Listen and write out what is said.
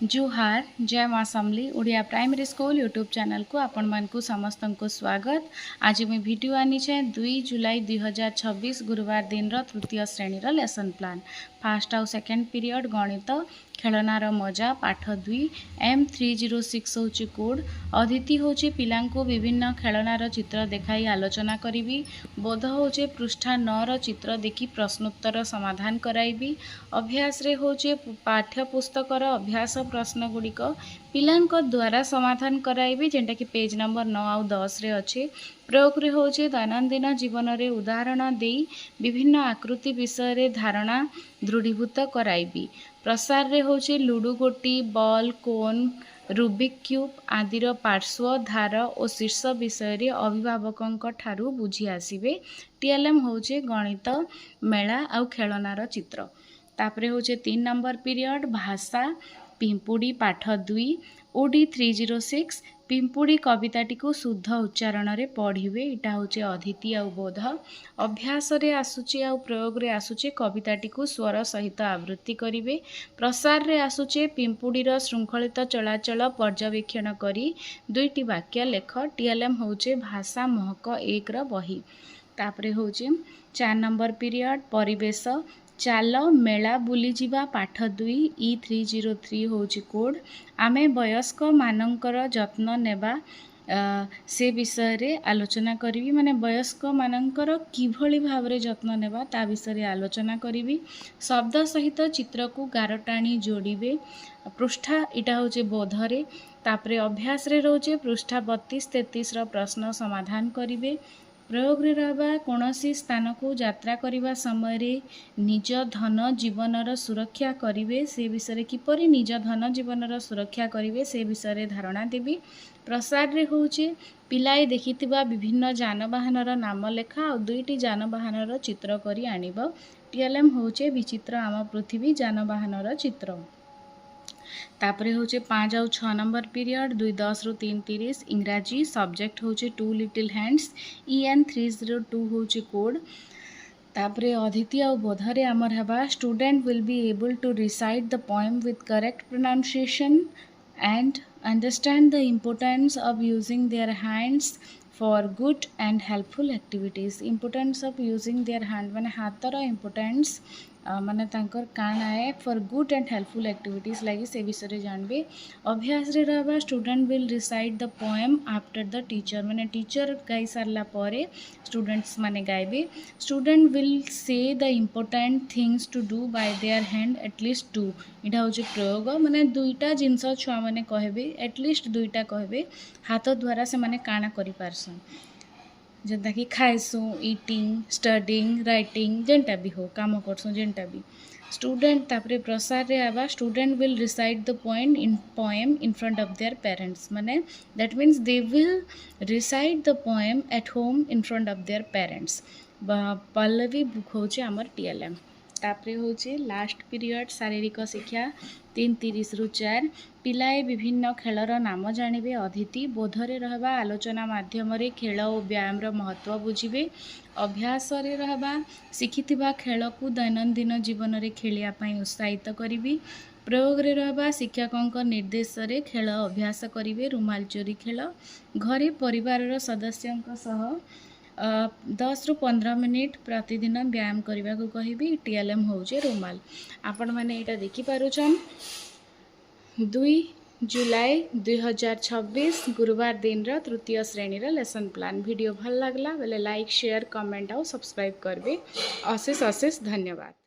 जुहार जय माँ Samalei Odia primary school YouTube channel को आपण मानकु समस्त को स्वागत। आज मैं वीडियो आनी 2 जुलाई 2026 गुरुवार दिन तृतीय श्रेणी लेसन प्लान फास्ट आउ सेकेंड पीरियड गणित खेलनार मजा पाठ 2 M306 होची कोड अदिति होची पिलांको विभिन्न खेलनार चित्र देखाई आलोचना करी बोध होचे पृष्ठा 9 चित्र देखि प्रश्नोत्तर समाधान कराइबी अभ्यास रे होचे पाठ्यपुस्तकर अभ्यास प्रश्न गुड़िक पिलांको द्वारा समाधान कराइबी जेंटा कि पेज नंबर 9 आउ 10 रे अच्छे प्रयोग रे होचे दैनंदिन जीवन रे उदाहरण देई विभिन्न आकृति विषय रे धारणा दृढ़ीभूत कराइबी प्रसार रे होचे लुडो गोटी बॉल कोन रूबिक क्यूब आदिर पार्श्व धार और शीर्ष विषय रे अभिभावकों ठारू बुझी आसीबे। टीएलएम होचे गणित मेला आउ खेलनार चित्र तापरे होचे 3 नंबर पीरियड भाषा पिंपुड़ी पाठ 2 ओडी 306 पिंपुड़ी कविताटी को शुद्ध उच्चारण रे पढ़िबे। इटा होचे अदिति आउ बोध अभ्यास रे आसुचे आउ प्रयोग रे आसुचे कविताटी को स्वर सहित आवृत्ति करिवे। प्रसार रे आसुचे पिंपुड़ीर श्रृंखलित चलाचल पर्यवेक्षण करी 2टी वाक्य लेख। टीएलएम होचे भाषा महक 1 र बही तापरे होचे 4 नंबर पीरियड परिवेश चाल मेला बुली जीवा पाठ 2 E303 होची कोड आमे वयस्क मानकर जत्न नेबा से विषय रे आलोचना करी माने वयस्क मानकर किभली भाव रे जत्न नेबा ता विषय रे आलोचना करी शब्द सहित चित्र को गारटाणी जोड़िबे। पृष्ठा इटा होचे बोधरे तापरे अभ्यास रे रोचे पृष्ठा 32-33 रो प्रश्न समाधान करिवे। प्रयोग रे रहबा कोनोसी स्थान को यात्रा करिबा समय रे निज धन जीवनर सुरक्षा करिवे से विषय रे किपरि निज धन जीवनर सुरक्षा करिवे से विषय रे धारणा देबी। प्रसार रे होचे पिलाए देखिथिबा विभिन्न जानवाहनर नाम लेखा और 2टी जानवाहनर चित्र करी आनिबो। टीएलएम होचे विचित्र आम पृथ्वी जानवाहनर चित्र तापरे होचे 5 आउ 6 नंबर पीरियड 2:10 रु 3:30 इंग्राजी सब्जेक्ट होचे 2 लिटिल हैंड्स EN302 होचे कोड तापरे अदिति आउ बोधरे आमर हबा student will be able to recite the poem with correct pronunciation and understand the importance of using their hands for good and helpful activities. Importance of using their hand माने हाथर importance माने तांकर कान आए for good and helpful activities लगी से विषय जानबे। अभ्यास रे रहबा student will recite the poem after the teacher माने टीचर गाई सारला परे स्टूडेंट्स माने गाइबे। Student will say the important things to do by their hand at least 2 इटा होचे प्रयोग माने 2टा जिंस छुआ माने कहबे एटलिस्ट 2टा कहबे हाथ द्वारा से माने काना करि पारसन जेनता कि खाइसु इटिंग स्टडिंग राइटिंग जेनटा भी हो काम करसु जेनटा भी स्टूडेंट तापरे प्रसार रे आबा student will recite the poem in front of their parents माने that means they will recite the poem at home in front of their parents. Pallavi book होचे हमर टीएलएम तापरे होचे लास्ट पीरियड शारीरिक शिक्षा 3:30 रु 4 पिलाए विभिन्न खेलर नाम जानिबे। अदिति बोधरे रहबा आलोचना माध्यम रे खेल और व्यायाम रो महत्व बुझिबे। अभ्यास रे रहबा शिखिथिबा खेल को दैनंदिन जीवन रे खेलिया पई उत्साहित करिबी। प्रयोग रे रहबा शिक्षकों निर्देश रे खेल अभ्यास करिवे। रुमाल चोरी खेल घरे परिवार रो सदस्यों सह 10 रु 15 मिनिट प्रतिदिन व्यायाम करने को कहिबी। टीएलएम होचे रुमाल आपण माने एटा देखि पारुछन 2 जुलाई 2026 गुरुवार दिन तृतीय श्रेणी लेसन प्लान। वीडियो भल लागला बेले लाइक शेयर कमेंट और सब्सक्राइब करबे। अशेष धन्यवाद।